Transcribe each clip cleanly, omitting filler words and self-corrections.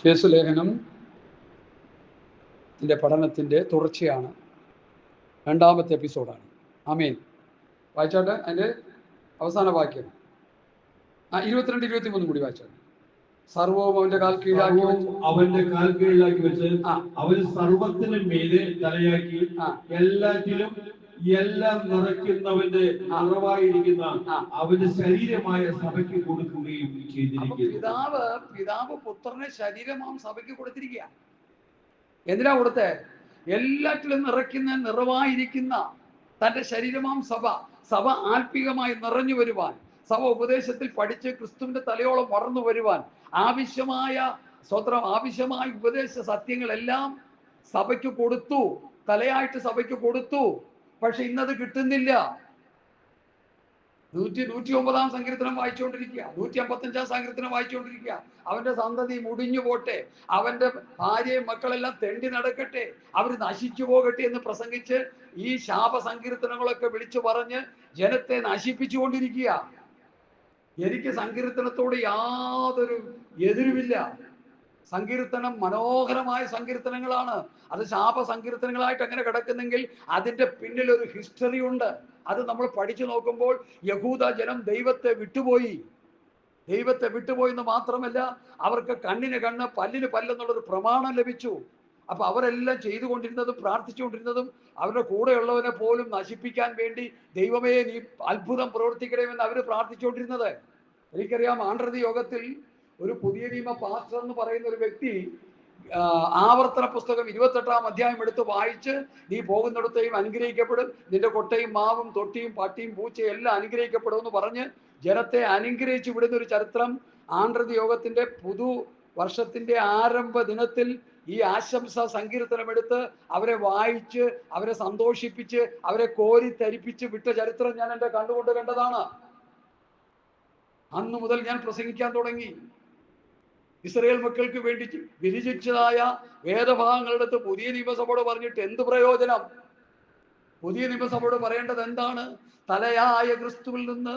എഫേസ്യ ലേഖനം പഠനത്തിൻ്റെ തുടർച്ചയാണ്, രണ്ടാമത്തെ എപ്പിസോഡാണ്. ആമേൻ. വായിച്ചാട്ടെ, അതിൻ്റെ അവസാന വാക്യം 22-23 കൂടി വായിച്ചാട്ടെ. സർവവും അവന്റെ കാൽ കീഴാക്കി വെച്ച് അവന് സർവത്തിനും മീതെ തലയാക്കി എല്ലാറ്റിലും എല്ലാം നിറയ്ക്കുന്നവന്റെ നിറവായിരിക്കുന്ന അവന്റെ ശരീരമായ സഭയ്ക്ക് കൊടുക്കുകയും ചെയ്തിരിക്കുന്നു. പിതാവ് പുത്രനെ ശരീരമാം സഭയ്ക്ക് കൊടുത്തിരിക്കുക. എന്തിനാ കൊടുത്തേ? എല്ലാറ്റിലും നിറവായിരിക്കുന്ന തന്റെ ശരീരമാം സഭ ആത്മീകമായി നിറഞ്ഞു വരുവാൻ, സഭ ഉപദേശത്തിൽ പഠിച്ച് ക്രിസ്തുവിന്റെ തലയോളം വളർന്നു വരുവാൻ ആവശ്യമായ ഉപദേശ സത്യങ്ങളെല്ലാം സഭയ്ക്ക് കൊടുത്തു, തലയായിട്ട് സഭയ്ക്ക് കൊടുത്തു. പക്ഷെ ഇന്നത് കിട്ടുന്നില്ല. 109 സങ്കീർത്തനം വായിച്ചുകൊണ്ടിരിക്കുക, 155 സങ്കീർത്തനം വായിച്ചുകൊണ്ടിരിക്കുക. അവന്റെ സന്തതി മുടിഞ്ഞു പോട്ടെ, അവന്റെ ഭാര്യയും മക്കളെല്ലാം തെണ്ടി നടക്കട്ടെ, അവർ നശിച്ചു പോകട്ടെ എന്ന് പ്രസംഗിച്ച് ഈ ശാപ സങ്കീർത്തനങ്ങളൊക്കെ വിളിച്ചു പറഞ്ഞ് ജനത്തെ നശിപ്പിച്ചുകൊണ്ടിരിക്കുക. എനിക്ക് സങ്കീർത്തനത്തോട് യാതൊരു എതിരുമില്ല. സങ്കീർത്തനം മനോഹരമായ സങ്കീർത്തനങ്ങളാണ്. അത് ശാപ സങ്കീർത്തനങ്ങളായിട്ട് അങ്ങനെ കിടക്കുന്നെങ്കിൽ അതിൻ്റെ പിന്നിൽ ഒരു ഹിസ്റ്ററി ഉണ്ട്. അത് നമ്മൾ പഠിച്ചു നോക്കുമ്പോൾ യഹൂദ ജനം ദൈവത്തെ വിട്ടുപോയി എന്ന് മാത്രമല്ല, അവർക്ക് കണ്ണിന് കണ്ണ് പല്ലിന് പല്ലെന്നുള്ളൊരു പ്രമാണം ലഭിച്ചു. അപ്പൊ അവരെല്ലാം ചെയ്തുകൊണ്ടിരുന്നതും പ്രാർത്ഥിച്ചുകൊണ്ടിരുന്നതും അവരുടെ കൂടെയുള്ളവനെ പോലും നശിപ്പിക്കാൻ വേണ്ടി ദൈവമേ നീ അത്ഭുതം പ്രവർത്തിക്കണമെന്ന് അവർ പ്രാർത്ഥിച്ചുകൊണ്ടിരുന്നത്. എനിക്കറിയാം, ആണ്ഡ്രതി യോഗത്തിൽ ഒരു പുതിയ നിയമ പാസ്റ്റർ എന്ന് പറയുന്ന ഒരു വ്യക്തി ആവർത്തന പുസ്തകം 28-ാം അധ്യായം എടുത്ത് വായിച്ച്, നീ പോകുന്നിടത്തെയും അനുഗ്രഹിക്കപ്പെടും, നിന്റെ കൊട്ടയും മാവും തൊട്ടിയും പട്ടിയും പൂച്ചയും എല്ലാം അനുഗ്രഹിക്കപ്പെടും എന്ന് പറഞ്ഞ് ജനത്തെ അനുഗ്രഹിച്ചു വിടുന്ന ഒരു ചരിത്രം ആണ്ഡ്രതി യോഗത്തിന്റെ പുതുവർഷത്തിന്റെ ആരംഭ ദിനത്തിൽ ഈ ആശംസ സങ്കീർത്തനം എടുത്ത് അവരെ വായിച്ച് അവരെ സന്തോഷിപ്പിച്ച് അവരെ കോരിത്തരിപ്പിച്ച് വിട്ട ചരിത്രം ഞാൻ എൻ്റെ കണ്ടുകൊണ്ട് കണ്ടതാണ്. അന്നു മുതൽ ഞാൻ പ്രസംഗിക്കാൻ തുടങ്ങി. ഇസ്രായേൽ മക്കൾക്ക് വേണ്ടി വിരചിച്ചതായ വേദഭാഗങ്ങളുടെ അടുത്ത് പുതിയ നിയമസഭയോട് പറഞ്ഞിട്ട് എന്ത് പ്രയോജനം? പുതിയ നിയമസഭയോട് പറയേണ്ടത് എന്താണ്? തലയായ ക്രിസ്തുവിൽ നിന്ന്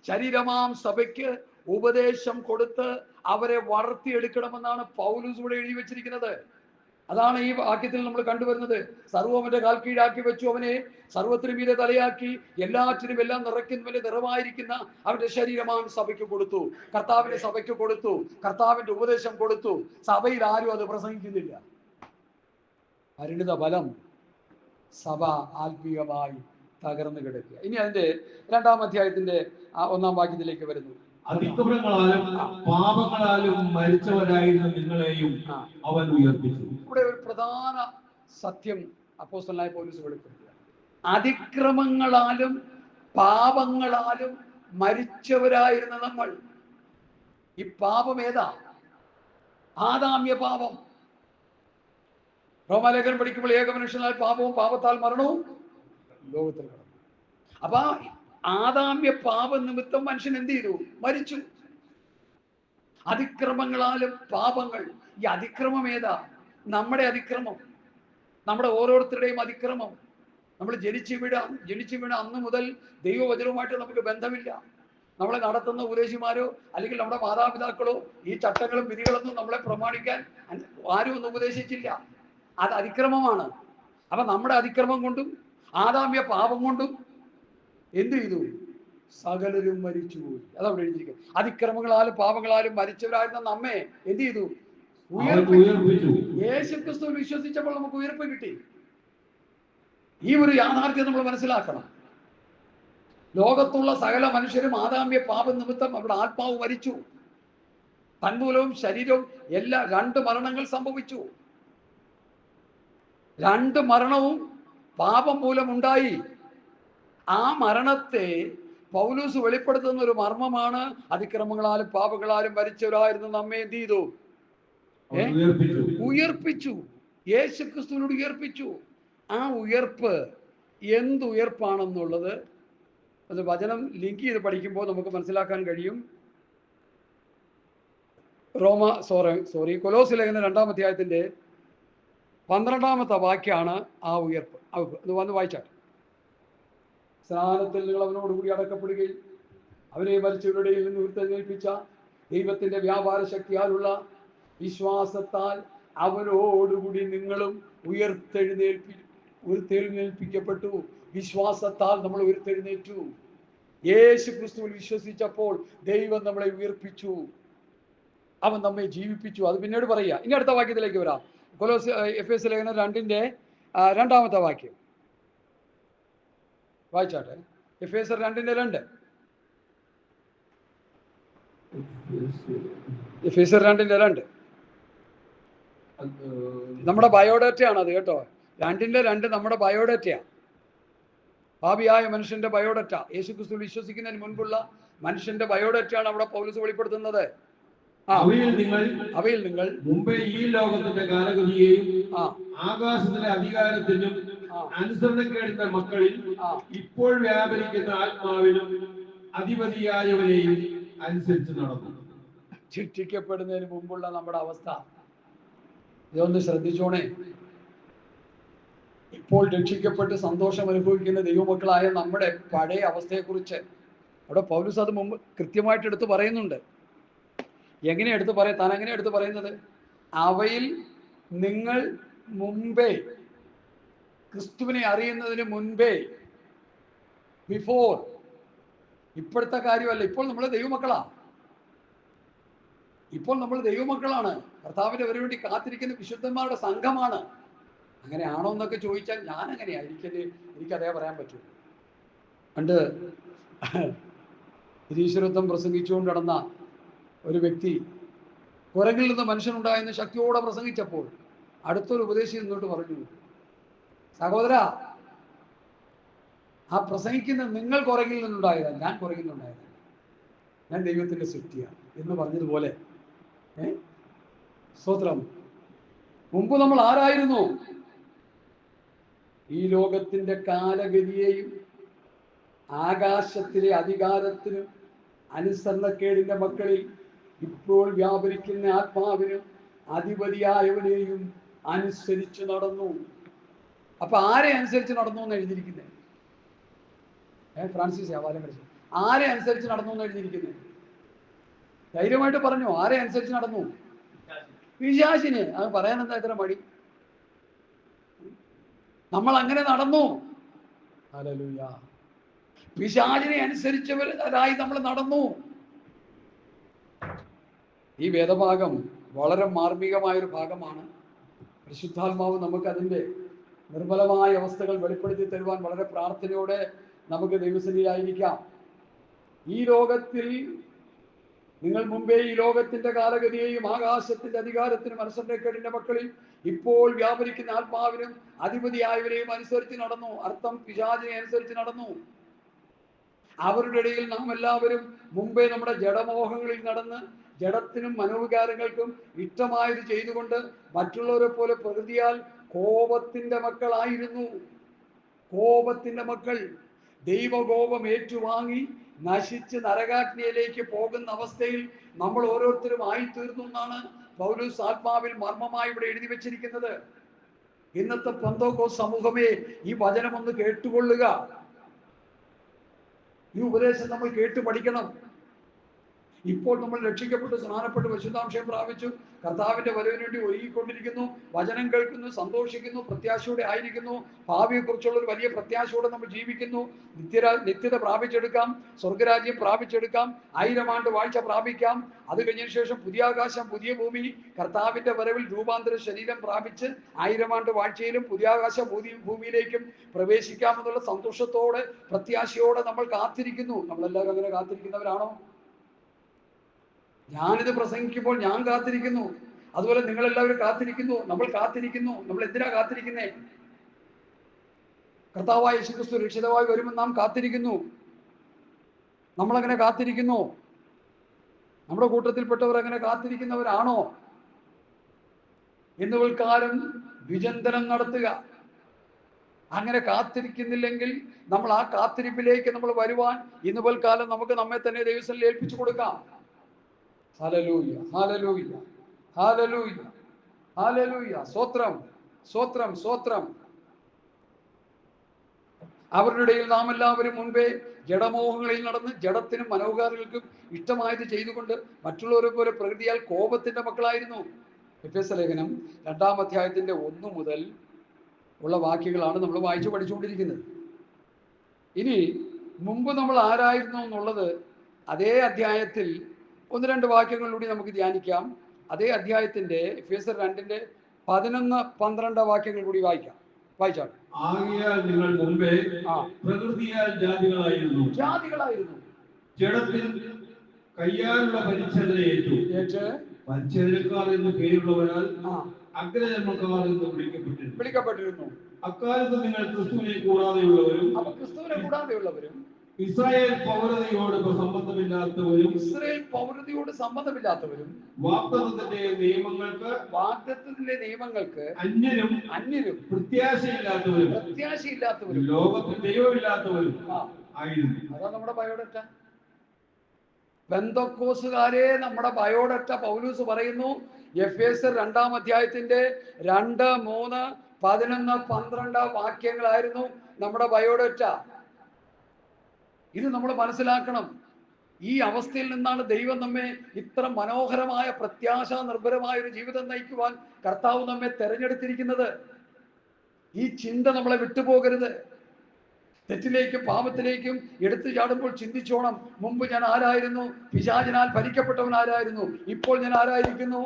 ശരീരമാം സഭയ്ക്ക് ഉപദേശം കൊടുത്ത് അവരെ വളർത്തിയെടുക്കണമെന്നാണ് പൗലോസ് ഇവിടെ എഴുതി വെച്ചിരിക്കുന്നത്. അതാണ് ഈ വാക്യത്തിൽ നമ്മൾ കണ്ടുവരുന്നത്. സർവ്വവന്റെ കാൽ കീഴാക്കി വെച്ചു, അവനെ സർവ്വത്തിനും മീതെ തലയാക്കി എല്ലാറ്റിനും എല്ലാം നിറയ്ക്കുന്നവന്റെ നിറവായിരിക്കുന്ന അവന്റെ ശരീരമാണ് സഭയ്ക്ക് കൊടുത്തു. കർത്താവിന്റെ സഭയ്ക്ക് കൊടുത്തു, കർത്താവിന്റെ ഉപദേശം കൊടുത്തു. സഭയിൽ ആരും അത് പ്രസംഗിക്കുന്നില്ല. പരിണിത ഫലം, സഭ ആത്മീയമായി തകർന്നു കിടക്കുക. ഇനി അതിന്റെ 2-ാം അധ്യായത്തിന്റെ 1-ാം വാക്യത്തിലേക്ക് വരുന്നു. അതിക്രമങ്ങളാലും പാപങ്ങളാലും മരിച്ചവരായിരുന്ന നിങ്ങളെയും അവൻ ഉയർപ്പിച്ചു. ഇവിടെ ഒരു പ്രധാന സത്യം അപ്പോസ്തലനായ പൗലോസ് വെളിപ്പെടുത്തുക. അതിക്രമങ്ങളാലും പാപങ്ങളാലും മരിച്ചവരായിരുന്ന നമ്മൾ. ഈ പാപം ഏതാ? ആദാമ്യ പാപം. റോമാലേഖനം പഠിക്കുമ്പോൾ ഏക മനുഷ്യനാൽ പാപവും പാപത്താൽ മരണവും ലോകത്തിൽ കടന്നു. അപ്പൊ ആദാമ്യ പാപ നിമിത്തം മനുഷ്യൻ എന്ത് ചെയ്തു? മരിച്ചു. അതിക്രമങ്ങളാലും പാപങ്ങൾ. ഈ അതിക്രമം ഏതാ? നമ്മുടെ അതിക്രമം, നമ്മുടെ ഓരോരുത്തരുടെയും അതിക്രമം. നമ്മൾ ജനിച്ചു വീണ അന്ന് മുതൽ ദൈവവചനവുമായിട്ട് നമുക്ക് ബന്ധമില്ല. നമ്മളെ നടത്തുന്ന ഉപദേശിമാരോ അല്ലെങ്കിൽ നമ്മുടെ മാതാപിതാക്കളോ ഈ ചട്ടങ്ങളും വിധികളൊന്നും നമ്മളെ പ്രമാണിക്കാൻ ആരും ഒന്നും ഉപദേശിച്ചില്ല. അത് അതിക്രമമാണ്. അപ്പൊ നമ്മുടെ അതിക്രമം കൊണ്ടും ആദാമ്യ പാപം കൊണ്ടും എന്ത് ചെയ്തു? സകലരും മരിച്ചുപോയി. അതവിടെ എഴുതിയിരിക്കും. അതിക്രമങ്ങളാലും പാപങ്ങളാലും മരിച്ചവരായിരുന്ന നമ്മെ എന്ത് ചെയ്തു? ഉയർപ്പിച്ചു. യേശുക്രിസ്തുവിൽ വിശ്വസിച്ചപ്പോൾ നമുക്ക് ഉയർപ്പ് കിട്ടി. ഈ ഒരു യാഥാർത്ഥ്യം നമ്മൾ മനസ്സിലാക്കണം. ലോകത്തുള്ള സകല മനുഷ്യരും ആദാമ്യ പാപ നിമിത്തം അവരുടെ ആത്മാവ് മരിച്ചു. തന്മൂലവും ശരീരവും എല്ലാ 2 മരണങ്ങൾ സംഭവിച്ചു. 2 മരണവും പാപം മൂലം ഉണ്ടായി. ആ മരണത്തെ പൗലോസ് വെളിപ്പെടുത്തുന്ന ഒരു മർമ്മമാണ് അതിക്രമങ്ങളാലും പാപങ്ങളാലും മരിച്ചവരായിരുന്നു നമ്മെ എന്ത് ചെയ്തു? ഉയർപ്പിച്ചു. യേശുക്രിസ്തുവിനോട് ഉയർപ്പിച്ചു. ആ ഉയർപ്പ് എന്ത് ഉയർപ്പാണെന്നുള്ളത് അത് വചനം ലിങ്ക് ചെയ്ത് പഠിക്കുമ്പോൾ നമുക്ക് മനസ്സിലാക്കാൻ കഴിയും. കൊലോസ്യ ലേഖനം 2-ാം അധ്യായത്തിന്റെ 12-ാമത്തെ വാക്യാണ് ആ ഉയർപ്പ്. അത് വന്ന് വായിച്ചാട്ടെ. സ്നാനത്തിൽ നിങ്ങൾ അവനോടുകൂടി വിശ്വാസത്താൽ അവനോടുകൂടി നിങ്ങളും ഉയർത്തെഴുന്നേൽപ്പിക്കപ്പെട്ടു. വിശ്വാസത്താൽ നമ്മൾ ഉയർത്തെഴുന്നേറ്റു. യേശു ക്രിസ്തുവിൽ വിശ്വസിച്ചപ്പോൾ ദൈവം നമ്മളെ ഉയർപ്പിച്ചു, അവൻ നമ്മെ ജീവിപ്പിച്ചു. അത് പിന്നീട് പറയുക. ഇനി അടുത്ത വാക്യത്തിലേക്ക് വരാം. എഫേസ്യ ലേഖനം 2-ന്റെ 2-ാമത്തെ വാക്യം വായിച്ചാട്ടെ. എഫേസ്യർ 2:2. എഫേസ്യർ 2:2 നമ്മുടെ ബയോഡേറ്റയാണ് അത് കേട്ടോ. 2:2 നമ്മുടെ ബയോഡേറ്റയാണ്. ഭാവിയായ മനുഷ്യന്റെ ബയോഡേറ്റ, യേശുക്രിസ്തു വിശ്വസിക്കുന്നതിന് മുൻപുള്ള മനുഷ്യന്റെ ബയോഡേറ്റയാണ് അവിടെ പൗലോസ് വെളിപ്പെടുത്തുന്നത്. അവയിൽ നിങ്ങൾ മുമ്പേ ഈ ലോകത്തിന്റെ കാലഗതിയെയും ആകാശത്തിലെ അധികാരത്തിനും അനുസരണക്കേടിന്റെ മക്കളിൽ ഇപ്പോൾ വ്യാപരിക്കുന്ന ആത്മാവിനും അധിപതിയായവരെയും അനുസരിച്ച് നടന്നു. ശിക്ഷിക്കപ്പെടുന്നതിന് മുമ്പുള്ള നമ്മുടെ അവസ്ഥ ഇതൊന്ന് ശ്രദ്ധിച്ചോണേ. ഇപ്പോൾ രക്ഷിക്കപ്പെട്ട് സന്തോഷം അനുഭവിക്കുന്ന ദൈവമക്കളായ നമ്മുടെ പഴയ അവസ്ഥയെക്കുറിച്ച് അവിടെ പൗലോസ് അത് മുമ്പ് കൃത്യമായിട്ട് എടുത്ത് പറയുന്നുണ്ട്. എങ്ങനെ എടുത്ത് പറയാം? താൻ എങ്ങനെ എടുത്ത് പറയുന്നത്? അവയിൽ നിങ്ങൾ മുമ്പേ, ക്രിസ്തുവിനെ അറിയുന്നതിന് മുൻപേ, ബിഫോർ, ഇപ്പോഴത്തെ കാര്യമല്ല. ഇപ്പോൾ നമ്മൾ ദൈവമക്കളാ. ഇപ്പോൾ നമ്മൾ ദൈവമക്കളാണ്. കർത്താവിന്റെ വരവിന് വേണ്ടി കാത്തിരിക്കുന്ന വിശുദ്ധന്മാരുടെ സംഘമാണ്. അങ്ങനെയാണോ എന്നൊക്കെ ചോദിച്ചാൽ ഞാൻ അങ്ങനെയാ. എനിക്കതേ പറയാൻ പറ്റൂ. പണ്ട് നിരീശ്വരത്വം പ്രസംഗിച്ചുകൊണ്ട് നടന്ന ഒരു വ്യക്തി കുരങ്ങിൽ നിന്ന് മനുഷ്യനുണ്ടായെന്ന് ശക്തിയോടെ പ്രസംഗിച്ചപ്പോൾ അടുത്തൊരു ഉപദേശി നിന്നോട്ട് പറഞ്ഞു, സഹോദര, ആ പ്രസംഗിക്കുന്ന നിങ്ങൾ കുരങ്ങിൽ നിന്നുണ്ടായതാണ്, ഞാൻ കുരങ്ങിൽ നിന്നുണ്ടായതാണ്, ഞാൻ ദൈവത്തിന്റെ സൃഷ്ടിയാണ് എന്ന് പറഞ്ഞതുപോലെ. സ്തോത്രം. മുമ്പ് നമ്മൾ ആരായിരുന്നു? ഈ ലോകത്തിന്റെ കാലഗതിയെയും ആകാശത്തിലെ അധികാരത്തിനും അനുസരണക്കേടിന്റെ മക്കളിൽ ഇപ്പോൾ വ്യാപരിക്കുന്ന ആത്മാവിനും അധിപതിയായവനെയും അനുസരിച്ച് നടന്നു. അപ്പൊ ആരെ അനുസരിച്ച് നടന്നു എന്ന് എഴുതിയിരിക്കുന്നത്? ഫ്രാൻസിസ് ആവാലം കഴിച്ചു. ആരെ അനുസരിച്ച് നടന്നു എന്ന് എഴുതിയിരിക്കുന്നത്? ധൈര്യമായിട്ട് പറഞ്ഞു. ആരെ അനുസരിച്ച് നടന്നു? പിശാചിനെ. അത് പറയാൻ എന്താ ഇത്ര മടി? നമ്മൾ അങ്ങനെ നടന്നു. ഹല്ലേലൂയ. പിശാചിനെ അനുസരിച്ചവരായി നമ്മൾ നടന്നു. ഈ വേദഭാഗം വളരെ മാർമികമായൊരു ഭാഗമാണ്. പരിശുദ്ധാത്മാവ് നമുക്ക് അതിൻ്റെ നിർമ്മലമായ അവസ്ഥകൾ വെളിപ്പെടുത്തി തരുവാൻ വളരെ പ്രാർത്ഥനയോടെ നമുക്ക് ദൈവസന്നിധിയിലായിരിക്കാം. ഈ ലോകത്തിൽ നിങ്ങൾ മുമ്പേ ഈ ലോകത്തിന്റെ കാലഗതിയെയും ആകാശത്തിന്റെ അധികാരത്തിനും അനുസരണക്കേടിന്റെ മക്കളിൽ ഇപ്പോൾ വ്യാപരിക്കുന്ന ആത്മാവിനും അധിപതിയായവരെയും അനുസരിച്ച് നടന്നു. അർത്ഥം, പിശാചിനെ അനുസരിച്ച് നടന്നു. അവരുടെ ഇടയിൽ നാം എല്ലാവരും മുമ്പേ നമ്മുടെ ജഡമോഹങ്ങളിൽ നടന്ന് ജഡത്തിനും മനോവികാരങ്ങൾക്കും ഇഷ്ടമായത് ചെയ്തുകൊണ്ട് മറ്റുള്ളവരെ പോലെ പ്രകൃതിയാൽ കോപത്തിന്റെ മക്കളായിരുന്നു. കോപത്തിന്റെ മക്കൾ. ദൈവകോപം ഏറ്റുവാങ്ങി നശിച്ച് നരകാഗ്നിയിലേക്ക് പോകുന്ന അവസ്ഥയിൽ നമ്മൾ ഓരോരുത്തരും ആയിത്തീർന്നു എന്നാണ് പൗലോസ് ആത്മാവിൽ മർമ്മമായി ഇവിടെ എഴുതി വെച്ചിരിക്കുന്നത്. ഇന്നത്തെ പെന്തോക്കോസ്ത് സമൂഹമേ, ഈ വചനം ഒന്ന് കേട്ടുകൊള്ളുക. ഈ ഉപദേശം നമ്മൾ കേട്ടു പഠിക്കണം. ഇപ്പോൾ നമ്മൾ രക്ഷിക്കപ്പെട്ട് സ്നാനപ്പെട്ട് പരിശുദ്ധാംശയം പ്രാപിച്ചു കർത്താവിന്റെ വരവിന് വേണ്ടി ഒരുങ്ങിക്കൊണ്ടിരിക്കുന്നു. വചനം കേൾക്കുന്നു, സന്തോഷിക്കുന്നു, പ്രത്യാശയോടെ ആയിരിക്കുന്നു. ഭാവിയെക്കുറിച്ചുള്ള ഒരു വലിയ പ്രത്യാശയോടെ നമ്മൾ ജീവിക്കുന്നു. നിത്യത പ്രാപിച്ചെടുക്കാം, സ്വർഗരാജ്യം പ്രാപിച്ചെടുക്കാം, 1000 ആണ്ട് വാഴ്ച പ്രാപിക്കാം. അത് കഴിഞ്ഞതിന് ശേഷം പുതിയ ആകാശം, പുതിയ ഭൂമി, കർത്താവിന്റെ വരവിൽ രൂപാന്തര ശരീരം പ്രാപിച്ച് 1000 ആണ്ട് വാഴ്ചയിലും പുതിയ ആകാശം ഭൂമിയിലേക്കും പ്രവേശിക്കാമെന്നുള്ള സന്തോഷത്തോടെ പ്രത്യാശയോടെ നമ്മൾ കാത്തിരിക്കുന്നു. നമ്മളെല്ലാവരും അങ്ങനെ കാത്തിരിക്കുന്നവരാണോ? ഞാനിത് പ്രസംഗിക്കുമ്പോൾ ഞാൻ കാത്തിരിക്കുന്നു. അതുപോലെ നിങ്ങളെല്ലാവരും കാത്തിരിക്കുന്നു. നമ്മൾ കാത്തിരിക്കുന്നു. നമ്മൾ എന്തിനാ കാത്തിരിക്കുന്നേ? കർത്താവായ യേശുക്രിസ്തു രക്ഷിതാവായി വരുമെന്ന് നാം കാത്തിരിക്കുന്നു. നമ്മളങ്ങനെ കാത്തിരിക്കുന്നു. നമ്മുടെ കൂട്ടത്തിൽപ്പെട്ടവർ അങ്ങനെ കാത്തിരിക്കുന്നവരാണോ? ഇന്ന് പൽക്കാലം വിചിന്തനം നടത്തുക. അങ്ങനെ കാത്തിരിക്കുന്നില്ലെങ്കിൽ നമ്മൾ ആ കാത്തിരിപ്പിലേക്ക് നമ്മൾ വരുവാൻ ഇന്ന് പൽക്കാലം നമുക്ക് നമ്മെ തന്നെ ദൈവത്തിൽ ഏൽപ്പിച്ചു കൊടുക്കാം. Hallelujah, hallelujah, hallelujah, hallelujah. സ്തോത്രം, സ്തോത്രം, സ്തോത്രം. അവരുടെ ഇടയിൽ നാം എല്ലാവരും മുൻപേ ജഡമോഹങ്ങളിൽ നടന്ന് ജഡത്തിനും മനോഹാരികൾക്കും ഇഷ്ടമായത് ചെയ്തുകൊണ്ട് മറ്റുള്ളവരെ പോലെ പ്രകൃതിയാൽ കോപത്തിന്റെ മക്കളായിരുന്നു. എഫേസ്യ ലേഖനം 2-ാം അധ്യായത്തിന്റെ 1 മുതൽ ഉള്ള വാക്യങ്ങളാണ് നമ്മൾ വായിച്ചു പഠിച്ചുകൊണ്ടിരിക്കുന്നത്. ഇനി മുമ്പ് നമ്മൾ ആരായിരുന്നു എന്നുള്ളത് അതേ അധ്യായത്തിൽ 1-2 വാക്യങ്ങളിലൂടെ നമുക്ക് ധ്യാനിക്കാം. അതേ അധ്യായത്തിന്റെ എഫേസ്യർ 2-ന്റെ 11-12 വാക്യങ്ങൾ കൂടി വായിച്ചാൽ. ആകയാൽ നിങ്ങൾ മുമ്പേ പ്രകൃതിയാൽ ജാതികളായിരുന്നു, ജഡത്തിൽ കയ്യാലുള്ള പരിച്ഛേദനയേറ്റു, പരിച്ഛേദനക്കാർ എന്ന് പേരുള്ളവരാൽ അഗ്രജന്മക്കാർ എന്ന് വിളിക്കപ്പെട്ടിരുന്നു. അക്കാലത്ത് നിങ്ങൾ ക്രിസ്തുവിനെ കൂടാതെയുള്ളവരും ഇസ്രായേൽ പൗരതയോട് സംബന്ധമില്ലാത്തവരും വാഗ്ദത്തത്തിന്റെ നിയമങ്ങൾക്ക് അന്യരും പ്രത്യാശയില്ലാത്തവരും ലോകത്തിൽ ദൈവമില്ലാത്തവരും ആയിരുന്നു. അതാ നമ്മുടെ ബയോഡറ്റ. പെന്തക്കോസുകാരെ നമ്മുടെ ബയോഡറ്റ പൗലൂസ് പറയുന്നു. എഫേസ്യർ 2-ാം അധ്യായത്തിന്റെ 2, 3, 11, 12 വാക്യങ്ങളായിരുന്നു നമ്മുടെ ബയോഡറ്റ. ഇത് നമ്മൾ മനസ്സിലാക്കണം. ഈ അവസ്ഥയിൽ നിന്നാണ് ദൈവം നമ്മെ ഇത്ര മനോഹരമായ പ്രത്യാശ നിർഭരമായ ഒരു ജീവിതം നയിക്കുവാൻ കർത്താവ് നമ്മെ തെരഞ്ഞെടുത്തിരിക്കുന്നത്. ഈ ചിന്ത നമ്മളെ വിട്ടുപോകരുത്. തെറ്റിലേക്കും പാപത്തിലേക്കും എടുത്തു ചാടുമ്പോൾ ചിന്തിച്ചോണം, മുമ്പ് ഞാൻ ആരായിരുന്നു? പിശാചിനാൽ ഭരിക്കപ്പെട്ടവൻ ആരായിരുന്നു? ഇപ്പോൾ ഞാൻ ആരായിരിക്കുന്നു?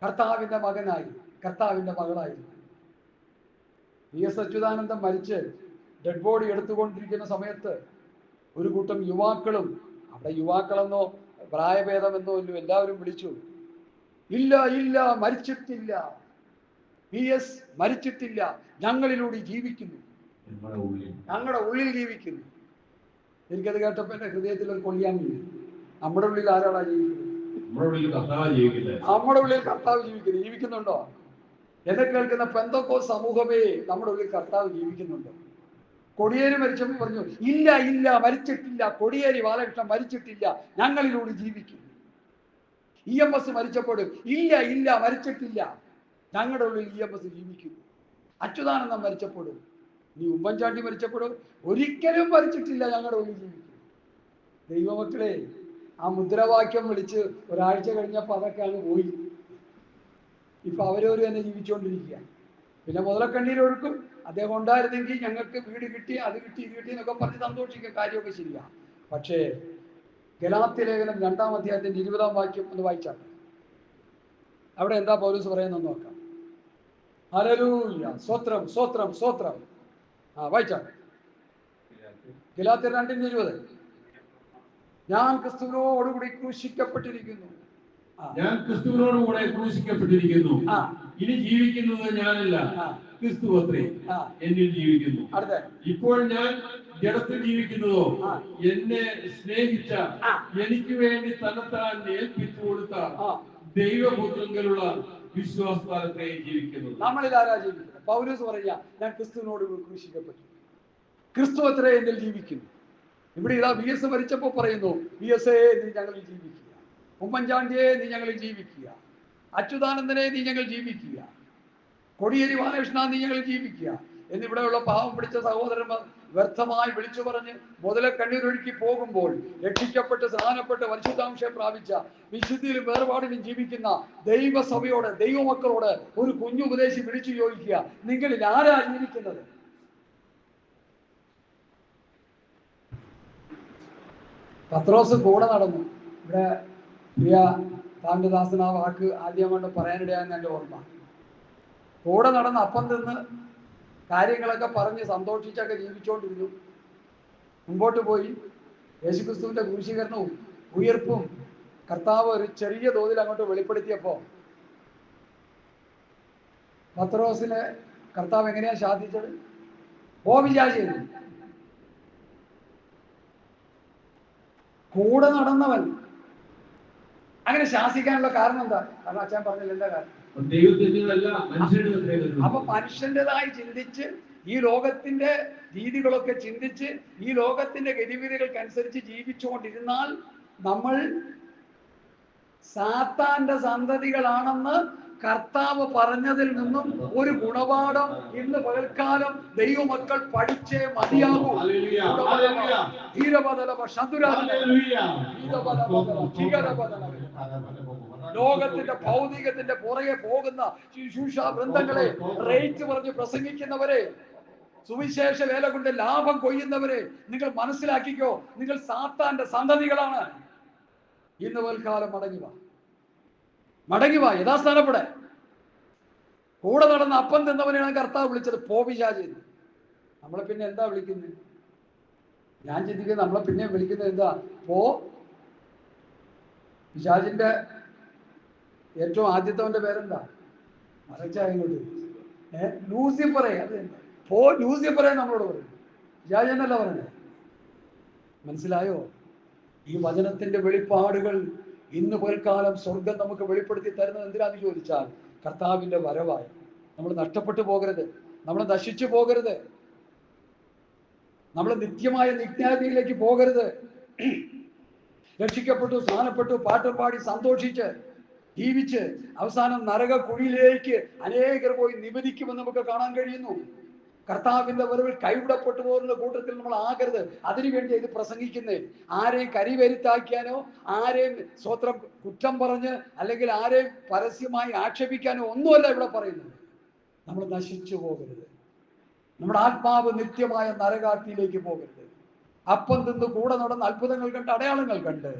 കർത്താവിന്റെ മകനായി, കർത്താവിന്റെ മകളായിരുന്നു. PS അച്യുതാനന്ദൻ മരിച്ച് ഡെഡ് ബോഡി എടുത്തുകൊണ്ടിരിക്കുന്ന സമയത്ത് ഒരു കൂട്ടം യുവാക്കളും, അവിടെ യുവാക്കളെന്നോ പ്രായഭേദമെന്നോ ഇല്ലോ, എല്ലാവരും വിളിച്ചു, ഇല്ല ഇല്ല, മരിച്ചിട്ടില്ല, PS മരിച്ചിട്ടില്ല, ഞങ്ങളിലൂടെ ജീവിക്കുന്നു, ഞങ്ങളുടെ ഉള്ളിൽ ജീവിക്കുന്നു. എനിക്കത് കേട്ടപ്പോ എന്റെ ഹൃദയത്തിൽ ഒരു കൊള്ളിയാൻ വീണു. നമ്മുടെ ഉള്ളിൽ ആരാടാ ജീവിക്കുന്നത്? നമ്മുടെ ഉള്ളിൽ കർത്താവ് ജീവിക്കുന്നുണ്ടോ? എന്നെ കേൾക്കുന്ന പെന്തക്കോസ്ത് സമൂഹമേ, നമ്മുടെ ഉള്ളിൽ കർത്താവ് ജീവിക്കുന്നുണ്ടോ? കൊടിയേരി മരിച്ചപ്പോൾ പറഞ്ഞു, ഇല്ല ഇല്ല, മരിച്ചിട്ടില്ല, കൊടിയേരി ബാലകൃഷ്ണൻ മരിച്ചിട്ടില്ല, ഞങ്ങളിലൂടെ ജീവിക്കുന്നു. EMS മരിച്ചപ്പോഴും ഇല്ല ഇല്ല, മരിച്ചിട്ടില്ല, ഞങ്ങളുടെ ഉള്ളിൽ EMS ജീവിക്കുന്നു. അച്യുതാനന്ദൻ മരിച്ചപ്പോഴും, ഇനി ഉമ്മൻചാണ്ടി മരിച്ചപ്പോഴും ഒരിക്കലും മരിച്ചിട്ടില്ല, ഞങ്ങളുടെ ഉള്ളിൽ ജീവിക്കുന്നു. ദൈവമക്കളെ, ആ മുദ്രാവാക്യം വിളിച്ച് ഒരാഴ്ച കഴിഞ്ഞപ്പോൾ അതൊക്കെയാണ് പോയി. ഇപ്പൊ അവരവർ തന്നെ ജീവിച്ചുകൊണ്ടിരിക്കുക. പിന്നെ മുതലക്കണ്ണീരൊഴുക്കും. അദ്ദേഹം ഉണ്ടായിരുന്നെങ്കിൽ ഞങ്ങൾക്ക് വീട് കിട്ടി, അത് കിട്ടി, ഇത് കിട്ടി എന്നൊക്കെ പറഞ്ഞ് സന്തോഷിക്കുക, കാര്യമൊക്കെ ശരിയാണ്. പക്ഷേ ഗലാത്യ ലേഖനം 2-ാം അധ്യായത്തിന്റെ 20-ാം വാക്യം ഒന്ന് വായിച്ചാൽ അവിടെ എന്താ പൗലോസ് പറയുന്നത് നോക്കാം. ഹല്ലേലൂയ, സ്തോത്രം സ്തോത്രം സ്തോത്രം. വായിച്ചാൽ ഗലാത്യർ 2:20. ഞാൻ ക്രിസ്തുവിനോടുകൂടി ക്രൂശിക്കപ്പെട്ടിരിക്കുന്നു. ഞാൻ ക്രിസ്തുവിനോടുകൂടെ ക്രൂശിക്കപ്പെട്ടിരിക്കുന്നു. ഇനി ജീവിക്കുന്നത് ഞാനല്ല, ക്രിസ്തു അത്രേ എന്നിൽ ജീവിക്കുന്നു. ഇപ്പോൾ ഞാൻ ജഡത്തിൽ ജീവിക്കുന്നതോ എന്നെ സ്നേഹിച്ച, എനിക്ക് വേണ്ടി തന്നെത്താൻ ഏൽപ്പിച്ചു കൊടുത്ത ദൈവപുത്രങ്കലുള്ള വിശ്വാസത്താലത്രേ ജീവിക്കുന്നത്. നമ്മളിൽ ആരാ ജീവിക്കുന്നത്? പൗലോസ് പറയാ, ഞാൻ ക്രിസ്തുവിനോട് ക്രൂശിക്കപ്പെട്ടു, ക്രിസ്തു അത്രേ എന്നിൽ ജീവിക്കുന്നു. ഇവിടെ ഇതാ PS മരിച്ചപ്പോ പറയുന്നു, PS നീ ഞങ്ങളിൽ ജീവിക്കുക, ഉമ്മൻചാണ്ടിയെ നീ ഞങ്ങളിൽ ജീവിക്കുക, അച്യുതാനന്ദനെ നീ ഞങ്ങൾ ജീവിക്കുക, കൊടിയേരി ബാലകൃഷ്ണ നീ ഞങ്ങൾ ജീവിക്കുക എന്നിവിടെയുള്ള പാവം പിടിച്ച സഹോദരന്മാർ വ്യർത്ഥമായി വിളിച്ചു പറഞ്ഞ് മുതല കണ്ണീരൊഴുക്കി പോകുമ്പോൾ രക്ഷിക്കപ്പെട്ട് സ്നാനപ്പെട്ട് പരിശുദ്ധാംശം പ്രാപിച്ച വിശുദ്ധിയിലും വേർപാടിലും ജീവിക്കുന്ന ദൈവസഭയോട്, ദൈവമക്കളോട് ഒരു കുഞ്ഞുപദേശി വിളിച്ചു ചോദിക്കുക, നിങ്ങളിൽ ആരാ ജീവിക്കുന്നത്? പത്രോസ് കൂടെ നടന്നു. ഇവിടെ പ്രിയ താണ്ടദാസൻ ആ വാക്ക് ആദ്യം കൊണ്ട് പറയാനിടയാന്ന് എൻ്റെ ഓർമ്മ. കൂടെ നടന്ന് അപ്പം തിന്ന് കാര്യങ്ങളൊക്കെ പറഞ്ഞ് സന്തോഷിച്ചൊക്കെ ജീവിച്ചുകൊണ്ടിരുന്നു. മുമ്പോട്ട് പോയി യേശുക്രിസ്തുവിന്റെ ക്രൂശീകരണവും ഉയർപ്പും കർത്താവ് ഒരു ചെറിയ തോതിൽ അങ്ങോട്ട് വെളിപ്പെടുത്തിയപ്പോ പത്രോസിനെ കർത്താവ് എങ്ങനെയാ ശാസിച്ചത്? വിചാരിച്ചു. കൂടെ നടന്നവൻ അങ്ങനെ ശാസിക്കാനുള്ള കാരണം എന്താ? കാരണം അച്ഛൻ പറഞ്ഞില്ല എന്താ കാരണം? അപ്പൊ മനുഷ്യൻ്റെതായി ചിന്തിച്ച്, ഈ ലോകത്തിന്റെ രീതികളൊക്കെ ചിന്തിച്ച്, ഈ ലോകത്തിന്റെ ഗതിവിധികൾക്കനുസരിച്ച് ജീവിച്ചുകൊണ്ടിരുന്നാൽ നമ്മൾ സാത്താന്റെ സന്തതികളാണെന്ന് കർത്താവ് പറഞ്ഞതിൽ നിന്നും ഒരു ഗുണപാഠം ഇന്ന് പകൽക്കാലം ദൈവമക്കൾ പഠിച്ചേ മതിയാകൂ. ലോകത്തിന്റെ ഭൗതികത്തിന്റെ പുറകെ പോകുന്ന ശുശ്രൂഷ വൃന്ദങ്ങളെ, റേറ്റ് പറഞ്ഞ് പ്രസംഗിക്കുന്നവരെ, സുവിശേഷ വേല കൊണ്ട് ലാഭം കൊയ്യുന്നവരെ, നിങ്ങൾ മനസ്സിലാക്കിക്കോ, നിങ്ങൾ സാത്താന്റെ സന്തതികളാണ്. ഇന്ന് പകൽക്കാലം മടങ്ങി വാ, യഥാസ്ഥാനപ്പെടെ. കൂടെ നടന്ന അപ്പം തിന്നവനെയാണ് കർത്താവ് വിളിച്ചത് പോപിശാചി. നമ്മളെ പിന്നെ എന്താ വിളിക്കുന്നത്? ഞാൻ ചിന്തിക്കുന്നത് നമ്മളെ പിന്നെ വിളിക്കുന്നത് എന്താ? പിശാചിന്റെ ഏറ്റവും ആദ്യത്തവന്റെ പേരെന്താ? മറച്ചായങ്ങോട്ട് ലൂസിഫറെ. അത് ലൂസിഫറെ നമ്മളോട് പറയും. പിശാച് എന്നല്ല പറഞ്ഞത്. മനസ്സിലായോ? ഈ വചനത്തിന്റെ വെളിപ്പാടുകൾ ഇന്ന് പകൽക്കാലം സ്വർഗം നമുക്ക് വെളിപ്പെടുത്തി തരുന്നത് എന്തിനാന്ന് ചോദിച്ചാൽ കർത്താവിന്റെ വരവായി. നമ്മൾ നഷ്ടപ്പെട്ടു പോകരുത്, നമ്മൾ നശിച്ചു പോകരുത്, നമ്മൾ നിത്യമായ നിത്യാതിയിലേക്ക് പോകരുത്. രക്ഷിക്കപ്പെട്ടു, സ്നാനപ്പെട്ടു, പാട്ടും പാടി സന്തോഷിച്ച് ജീവിച്ച് അവസാനം നരക കുഴിയിലേക്ക് അനേകർ പോയി നിവദിക്കുമെന്ന് നമുക്ക് കാണാൻ കഴിയുന്നു. കർത്താവിന്റെ വരവിൽ കൈവിടപ്പെട്ടു പോകുന്ന കൂട്ടത്തിൽ നമ്മൾ ആകരുത്. അതിനുവേണ്ടി ഇത് പ്രസംഗിക്കുന്നേ. ആരെയും കരിവരുത്താക്കാനോ ആരെയും സ്വത്രം കുറ്റം പറഞ്ഞ് അല്ലെങ്കിൽ ആരെയും പരസ്യമായി ആക്ഷേപിക്കാനോ ഒന്നുമല്ല ഇവിടെ പറയുന്നത്. നമ്മൾ നശിച്ചു പോകരുത്, നമ്മുടെ ആത്മാവ് നിത്യമായ നരകാഗ്നിയിലേക്ക് പോകരുത്. അപ്പം തിന്ന് കൂടെ നടന്ന് അത്ഭുതങ്ങൾ കണ്ട് അടയാളങ്ങൾ കണ്ട്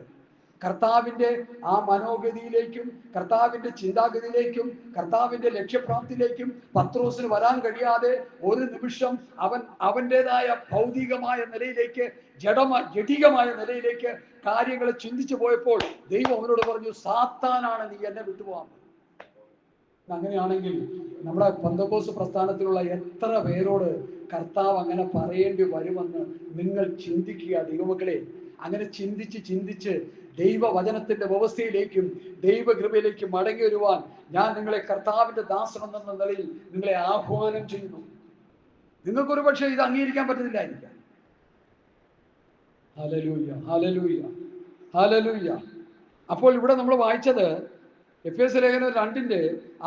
കർത്താവിന്റെ ആ മനോഗതിയിലേക്കും കർത്താവിന്റെ ചിന്താഗതിയിലേക്കും കർത്താവിന്റെ ലക്ഷ്യപ്രാപ്തിയിലേക്കും പത്രോസിന് വരാൻ കഴിയാതെ ഒരു നിമിഷം അവൻ്റെതായ ഭൗതികമായ നിലയിലേക്ക് ജഡികമായ നിലയിലേക്ക് കാര്യങ്ങൾ ചിന്തിച്ചു പോയപ്പോൾ ദൈവം അവനോട് പറഞ്ഞു, സാത്താനാണ് നീ എന്നെ വിട്ടുപോകാൻ. അങ്ങനെയാണെങ്കിൽ നമ്മുടെ പെന്തക്കോസ്ത് പ്രസ്ഥാനത്തിലുള്ള എത്ര പേരോട് കർത്താവ് അങ്ങനെ പറയേണ്ടി വരുമെന്ന് നിങ്ങൾ ചിന്തിക്കുക ദൈവമക്കളെ. അങ്ങനെ ചിന്തിച്ച് ദൈവവചനത്തിന്റെ വ്യവസ്ഥയിലേക്കും ദൈവകൃപയിലേക്കും മടങ്ങി വരുവാൻ ഞാൻ നിങ്ങളെ കർത്താവിന്റെ ദാസനെന്ന നിലയിൽ നിങ്ങളെ ആഹ്വാനം ചെയ്യുന്നു. നിങ്ങൾക്കൊരു പക്ഷേ ഇത് അംഗീകരിക്കാൻ പറ്റുന്നില്ലായിരിക്കാം. Hallelujah, hallelujah, hallelujah. അപ്പോൾ ഇവിടെ നമ്മൾ വായിച്ചത് എഫേസ്യ ലേഖനം 2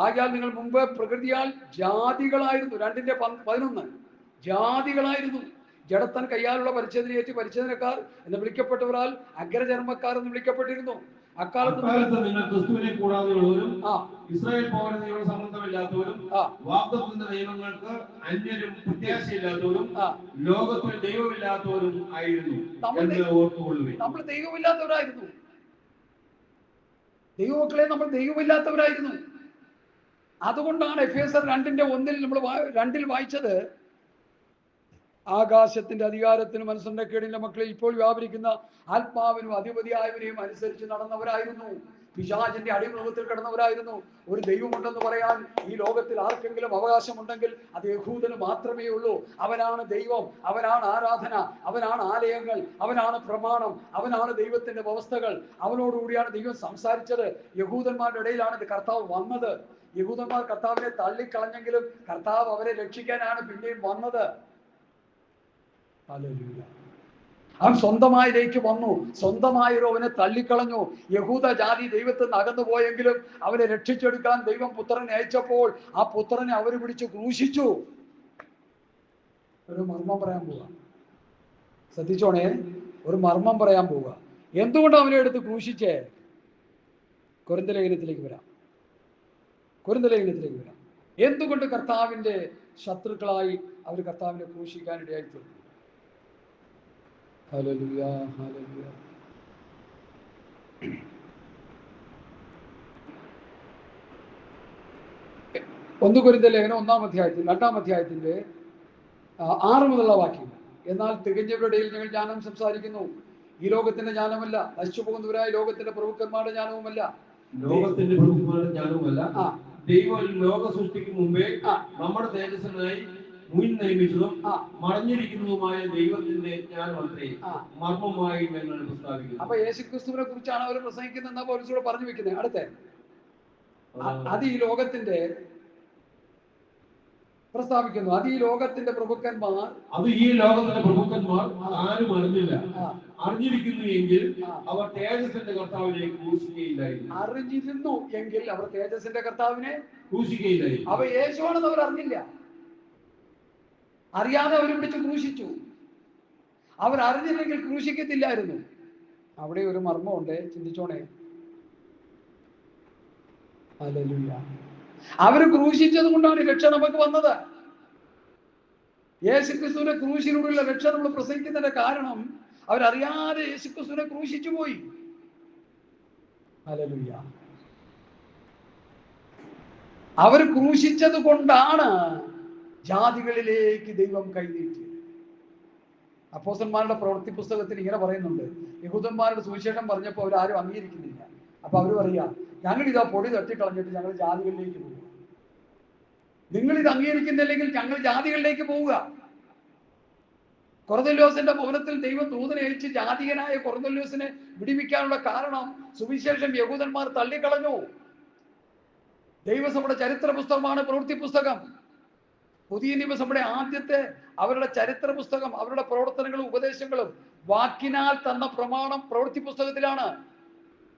ആകയാൽ നിങ്ങൾ മുമ്പ് പ്രകൃതിയാൽ ജാതികളായിരുന്നു. 2:11 ജാതികളായിരുന്നു. ജഡത്തൻ കയ്യാലുള്ള പരിച്ഛേദനയേറ്റ് പരിച്ഛേദനക്കാർ എന്ന് വിളിക്കപ്പെട്ടവരാൽ അഗ്രചർമ്മക്കാർ എന്ന് വിളിക്കപ്പെട്ടിരുന്നു. അക്കാലത്ത് നിങ്ങൾ ക്രിസ്തുവിനെ കൂടാതെയുള്ളവരും ഇസ്രായേൽ പൗരതയോട് സംബന്ധമില്ലാത്തവരും വാഗ്ദത്തത്തിന്റെ ദൈവങ്ങൾക്ക് അന്യരും പ്രത്യാശയില്ലാത്തവരും ലോകത്തിൽ ദൈവമില്ലാത്തവരും ആയിരുന്നു. നമ്മൾ ദൈവമില്ലാത്തവരായിരുന്നു. ദൈവമക്കളെ, നമ്മൾ ദൈവമില്ലാത്തവരായിരുന്നു. അതുകൊണ്ടാണ് എഫേസ്യർ 2:1 നമ്മൾ 2 വായിച്ചത്, ആകാശത്തിന്റെ അധികാരത്തിനും മനസ്സുണ്ടക്കേടിന്റെ മക്കളെ ഇപ്പോൾ വ്യാപരിക്കുന്ന ആത്മാവിനും അധിപതിയായവരെയും അനുസരിച്ച് നടന്നവരായിരുന്നു. പിശാചിന്റെ അടിമൃഗത്തിൽ കിടന്നവരായിരുന്നു. ഒരു ദൈവമുണ്ടെന്ന് പറയാൻ ഈ ലോകത്തിൽ ആർക്കെങ്കിലും അവകാശമുണ്ടെങ്കിൽ അത് യഹൂദന് മാത്രമേ ഉള്ളൂ. അവനാണ് ദൈവം, അവനാണ് ആരാധന, അവനാണ് ആലയങ്ങൾ, അവനാണ് പ്രമാണം, അവനാണ് ദൈവത്തിന്റെ വ്യവസ്ഥകൾ. അവനോടുകൂടിയാണ് ദൈവം സംസാരിച്ചത്. യഹൂദന്മാരുടെ ഇടയിലാണ് ഇത് കർത്താവ് വന്നത്. യഹൂദന്മാർ കർത്താവിനെ തള്ളിക്കളഞ്ഞെങ്കിലും കർത്താവ് അവരെ രക്ഷിക്കാനാണ് പിന്നെയും വന്നത്. അവൻ സ്വന്തമായിലേക്ക് വന്നു. സ്വന്തമായൊരു അവനെ തള്ളിക്കളഞ്ഞു. യഹൂദ ജാതി ദൈവത്തിൽ നിന്ന് അകന്നു പോയെങ്കിലും അവനെ രക്ഷിച്ചെടുക്കാൻ ദൈവം പുത്രനെ അയച്ചപ്പോൾ ആ പുത്രനെ അവർ പിടിച്ച് ക്രൂശിച്ചു. ഒരു മർമ്മം പറയാൻ പോവുക, ശ്രദ്ധിച്ചോണേ, ഒരു മർമ്മം പറയാൻ പോവുക. എന്തുകൊണ്ട് അവനെ എടുത്ത് ക്രൂശിച്ചേ? കൊരിന്ത്യർ ലേഖനത്തിലേക്ക് വരാം. എന്തുകൊണ്ട് കർത്താവിന്റെ ശത്രുക്കളായി അവർ കർത്താവിനെ ക്രൂശിക്കാനിടയായി തീർന്നു? Hallelujah, hallelujah. 1 കൊരിന്ത്യർ ലേഖനം 1-ാം അധ്യായത്തിൽ 2-ാം അധ്യായത്തിന്റെ 6 മുതലുള്ള വാക്യം. എന്നാൽ തികഞ്ഞവരുടെ ഇടയിൽ ഞങ്ങൾ ജ്ഞാനം സംസാരിക്കുന്നു, ഈ ലോകത്തിന്റെ ജ്ഞാനമല്ല, നശിച്ചു പോകുന്നവരായ ലോകത്തിന്റെ പ്രഭുക്കന്മാരുടെ ജ്ഞാനവുമല്ല, ദൈവം ലോക സൃഷ്ടിക്ക് മുമ്പേ നമ്മുടെ തേജസ്സിനായി മുൻ നിയമിച്ചതും മറഞ്ഞിരിക്കുന്നതുമായ ദൈവത്തിന്റെ ജ്ഞാനമത്രേ മർമ്മമായി ഞങ്ങൾ പ്രസ്താവിക്കുന്നു. അപ്പൊ യേശുക്രിസ്തുവിനെ കുറിച്ചാണ് അവർ പ്രസംഗിക്കുന്നത്. പൗലോസ് പറഞ്ഞു വെക്കുന്നത് അടുത്ത അത് ഈ ലോകത്തിന്റെ പ്രസ്താവിക്കുന്നു. അത് ഈ ലോകത്തിന്റെ പ്രഭുക്കന്മാർ ആരും അറിഞ്ഞില്ല. അറിഞ്ഞിരിക്കുന്നു എങ്കിൽ അവർ തേജസ്സിന്റെ കർത്താവിനെ ക്രൂശിക്കുകയില്ലായിരുന്നു. അറിഞ്ഞിരുന്നു എങ്കിൽ അവർ തേജസ്സിന്റെ കർത്താവിനെ ക്രൂശിക്കുകയില്ലായിരുന്നു. അവ യേശുവാണെന്ന് അവർ അറിഞ്ഞില്ല. അറിയാതെ അവർ പിടിച്ച് ക്രൂശിച്ചു. അവർ അറിഞ്ഞില്ലെങ്കിൽ ക്രൂശിക്കത്തില്ലായിരുന്നു. അവിടെ ഒരു മർമ്മമുണ്ട്, ചിന്തിച്ചോണേ. ഹല്ലേലൂയ. അവർ ക്രൂശിച്ചത് കൊണ്ടാണ് രക്ഷ നമുക്ക് വന്നത്. യേശുക്രിസ്തുവിനെ ക്രൂശിലൂടെയുള്ള രക്ഷ നമ്മൾ പ്രസംഗിക്കുന്നതിന്റെ കാരണം അവരറിയാതെ യേശുക്രിസ്തുവിനെ ക്രൂശിച്ചു പോയി. ഹല്ലേലൂയ. അവർ ക്രൂശിച്ചത് കൊണ്ടാണ് ജാതികളിലേക്ക് ദൈവം കൈനീട്ടിയത്. അപ്പോസ്തലന്മാരുടെ പ്രവൃത്തി പുസ്തകത്തിൽ ഇങ്ങനെ പറയുന്നുണ്ട്, യഹൂദന്മാരുടെ സുവിശേഷം പറഞ്ഞപ്പോൾ അവരാരും അംഗീകരിക്കുന്നില്ല. അപ്പൊ അവർ പറയാ, ഞങ്ങൾ ഇതാ പൊടി തട്ടിക്കളഞ്ഞിട്ട് ഞങ്ങൾ ജാതികളിലേക്ക് പോവുക. നിങ്ങൾ ഇത് അംഗീകരിക്കുന്നില്ലെങ്കിൽ ഞങ്ങൾ ജാതികളിലേക്ക് പോവുക. കൊർന്നല്യോസിന്റെ ഭവനത്തിൽ ദൈവം ദൂതനെ അയച്ച് ജാതികനായ കൊർന്നല്യോസിനെ വിടിവിക്കാനുള്ള കാരണം സുവിശേഷം യഹൂദന്മാർ തള്ളിക്കളഞ്ഞു. ദൈവസഭയുടെ ചരിത്ര പുസ്തകമാണ് പ്രവൃത്തി പുസ്തകം. പുതിയ നിയമസഭയുടെ ആദ്യത്തെ അവരുടെ ചരിത്ര പുസ്തകം, അവരുടെ പ്രവർത്തനങ്ങളും ഉപദേശങ്ങളും വാക്കിനാൽ തന്ന പ്രമാണം പ്രവൃത്തി പുസ്തകത്തിലാണ്.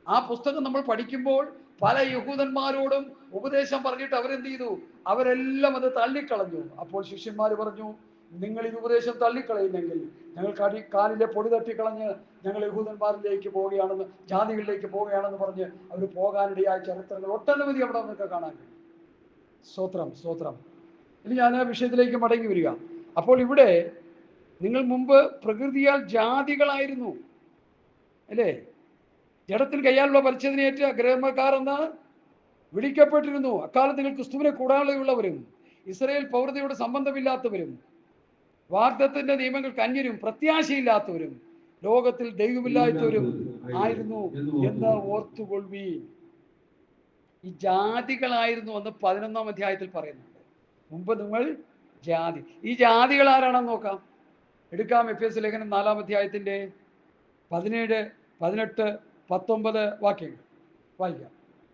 ആ പുസ്തകം നമ്മൾ പഠിക്കുമ്പോൾ പല യഹൂദന്മാരോടും ഉപദേശം പറഞ്ഞിട്ട് അവരെന്ത് ചെയ്തു? അവരെല്ലാം അത് തള്ളിക്കളഞ്ഞു. അപ്പോൾ ശിഷ്യന്മാർ പറഞ്ഞു, നിങ്ങൾ ഈ ഉപദേശം തള്ളിക്കളയുന്നെങ്കിൽ ഞങ്ങൾ കാലിലെ പൊടി തട്ടിക്കളഞ്ഞ് ഞങ്ങൾ യഹൂദന്മാരിലേക്ക് പോവുകയാണെന്ന്, ജാതികളിലേക്ക് പോവുകയാണെന്ന് പറഞ്ഞ് അവർ പോകാനിടയായ ചരിത്രങ്ങൾ ഒട്ടനവധി അവിടെ നമുക്ക് കാണാൻ കഴിയും. സ്തോത്രം, സ്തോത്രം. ഇനി ഞാൻ ആ വിഷയത്തിലേക്ക് മടങ്ങി വരിക. അപ്പോൾ ഇവിടെ നിങ്ങൾ മുമ്പ് പ്രകൃതിയാൽ ജാതികളായിരുന്നു, അല്ലേ? ജഡത്തിൽ കയ്യാലുള്ള പരിച്ഛേദനയേറ്റ ഗ്രഹമക്കാർ എന്ന് വിളിക്കപ്പെട്ടിരുന്നു. അക്കാലത്ത് നിങ്ങൾ ക്രിസ്തുവിനെ കൂടാതെയുള്ളവരും ഇസ്രായേൽ പൗരതയോട് സംബന്ധമില്ലാത്തവരും വാഗ്ദത്തത്തിന്റെ നിയമങ്ങൾക്ക് അന്യരും പ്രത്യാശയില്ലാത്തവരും ലോകത്തിൽ ദൈവമില്ലാത്തവരും ആയിരുന്നു എന്ന് ഓർത്തുകൊള്ളുവീൻ. ഈ ജാതികളായിരുന്നു എന്ന് 11-ാം അധ്യായത്തിൽ പറയുന്നുണ്ട്. മുമ്പ് നിങ്ങൾ ജാതി. ഈ ജാതികൾ ആരാണെന്ന് നോക്കാം. എടുക്കാം എഫേസ്യ ലേഖനം 4-ാം അധ്യായത്തിന്റെ 17, 18, 19 വാക്യങ്ങൾ വായിക്കാം.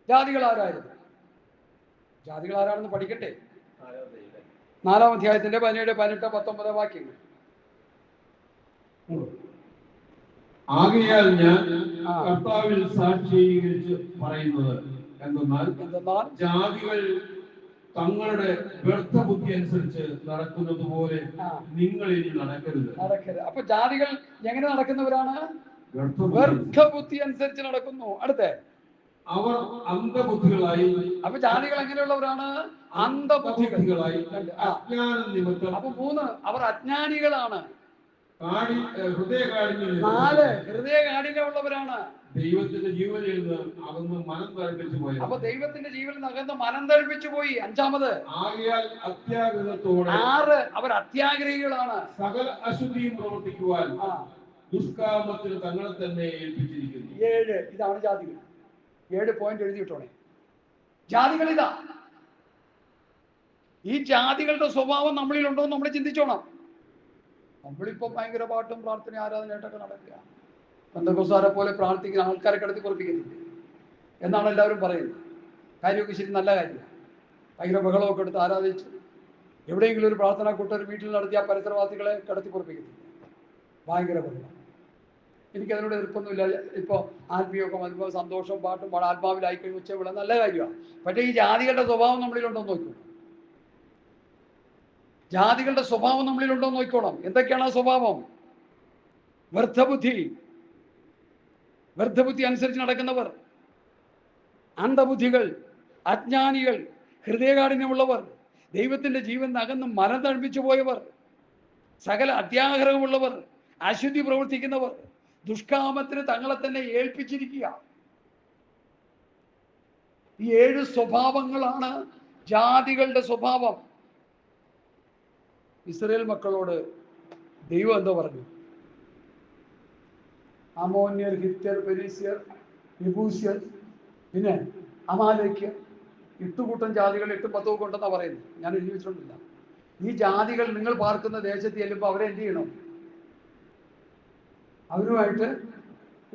ജാതികൾ ആരായിരുന്നു? ജാതികൾ ആരാണെന്ന് പഠിക്കട്ടെ. 4-ാം അധ്യായത്തിന്റെ 17, 18, 19 വാക്യങ്ങൾ. ആകയാൽ ഞാൻ കർത്താവിൽ സാക്ഷീകരിച്ച് പറയുന്നത് എന്തെന്നാൽ ജാതികൾ തങ്ങളുടെ വ്യർത്ഥബുദ്ധി അനുസരിച്ച് നടക്കുന്നത് പോലെ നിങ്ങൾ ഇനി നടക്കരുത്. അപ്പൊ ജാതികൾ എങ്ങനെ നടക്കുന്നവരാണ്? വ്യർത്ഥബുദ്ധി അനുസരിച്ച് നടക്കുന്നു. അടുത്ത അവർ അന്ധബുദ്ധികളായി. അപ്പൊ ജാതികൾ എങ്ങനെയുള്ളവരാണ്? അന്ധബുദ്ധികളായി. അപ്പൊ 3, അവർ അജ്ഞാനികളാണ്. 4, ഹൃദയകാഠിന്യമുള്ളവരാണ്. ദൈവത്തിന്റെ ജീവനിൽ നിന്ന് അകന്ന് മനം തഴപ്പിച്ചു പോയി. അപ്പൊ ദൈവത്തിന്റെ ജീവനിൽ നിന്ന് അകന്ന് മനം തഴപ്പിച്ചു പോയി. 5-ാമത് ആകയാൽ അത്യാഗ്രഹത്തോടെ. 6, അവർ അത്യാഗ്രഹികളാണ്. സകല അശുദ്ധിയും പ്രവർത്തിക്കുവാൻ ദുഷ്കാമത്തിന് തങ്ങളെ തന്നെ ഏൽപ്പിച്ചിരിക്കുന്നു. 7, ഇതാണ് ജാതികൾ. 7 പോയിന്റ് എഴുതിയിട്ടോണേ. ജാതികൾ ഇതാ. ഈ ജാതികളുടെ സ്വഭാവം നമ്മളിലുണ്ടോ എന്ന് നമ്മൾ ചിന്തിച്ചോണം. നമ്മളിപ്പോ ഭയങ്കര പാട്ടും പ്രാർത്ഥന ആരാധനയായിട്ടൊക്കെ നടക്കുക. പെന്തക്കോസ്തുകാരെ പോലെ പ്രാർത്ഥിക്കുന്ന ആൾക്കാരെ കിടത്തി കുറപ്പിക്കുന്നില്ല എന്നാണ് എല്ലാവരും പറയുന്നത്. കാര്യമൊക്കെ ശരി, നല്ല കാര്യമാണ്. ഭയങ്കര ബഹളമൊക്കെ എടുത്ത് ആരാധിച്ച് എവിടെയെങ്കിലും ഒരു പ്രാർത്ഥനാ കൂട്ടർ വീട്ടിൽ നടത്തിയ പരിസരവാസികളെ കിടത്തി കുറപ്പിക്കുന്നില്ല. ഭയങ്കര ബഹളം. എനിക്കതിനോട് എതിർപ്പൊന്നുമില്ല. ഇപ്പോൾ ആത്മീയമൊക്കെ വരുമ്പോൾ സന്തോഷവും പാട്ടും പാടാൻ ആത്മാവിലായി കഴിഞ്ഞ് ഉച്ചവിള നല്ല കാര്യമാണ്. പക്ഷേ ഈ ജാതികളുടെ സ്വഭാവം നമ്മളിലുണ്ടോ എന്ന് നോക്കണം. ജാതികളുടെ സ്വഭാവം നമ്മളിലുണ്ടോ എന്ന് നോക്കണം. എന്തൊക്കെയാണ് ആ സ്വഭാവം? വ്യർത്ഥബുദ്ധി അനുസരിച്ച് നടക്കുന്നവർ, അന്ധബുദ്ധികൾ, അജ്ഞാനികൾ, ഹൃദയകാഠിന്യമുള്ളവർ, ദൈവത്തിന്റെ ജീവൻ അകന്ന് മനം തഴപ്പിച്ചു പോയവർ, സകല അത്യാഗ്രഹമുള്ളവർ, അശുദ്ധി പ്രവർത്തിക്കുന്നവർ, ദുഷ്കാമത്തിന് തങ്ങളെ തന്നെ ഏൽപ്പിച്ചിരിക്കുക. ഈ 7 സ്വഭാവങ്ങളാണ് ജാതികളുടെ സ്വഭാവം. ഇസ്രായേൽ മക്കളോട് ദൈവം എന്തോ പറഞ്ഞു? അമോന്യർ, ഹിത്യർ, പെരീസ്യർ, യെബൂസ്യർ, പിന്നെ അമാലേക്യർ, 8 കൂട്ടം ജാതികൾ 8, 10 കൊണ്ടെന്നാണ് പറയുന്നത്. ഞാൻ എഴുതി വെച്ചിട്ടില്ല. ഈ ജാതികൾ നിങ്ങൾ പാർക്കുന്ന ദേശത്ത് ചെല്ലുമ്പോൾ അവരെ എന്ത് ചെയ്യണം? അവരുമായിട്ട്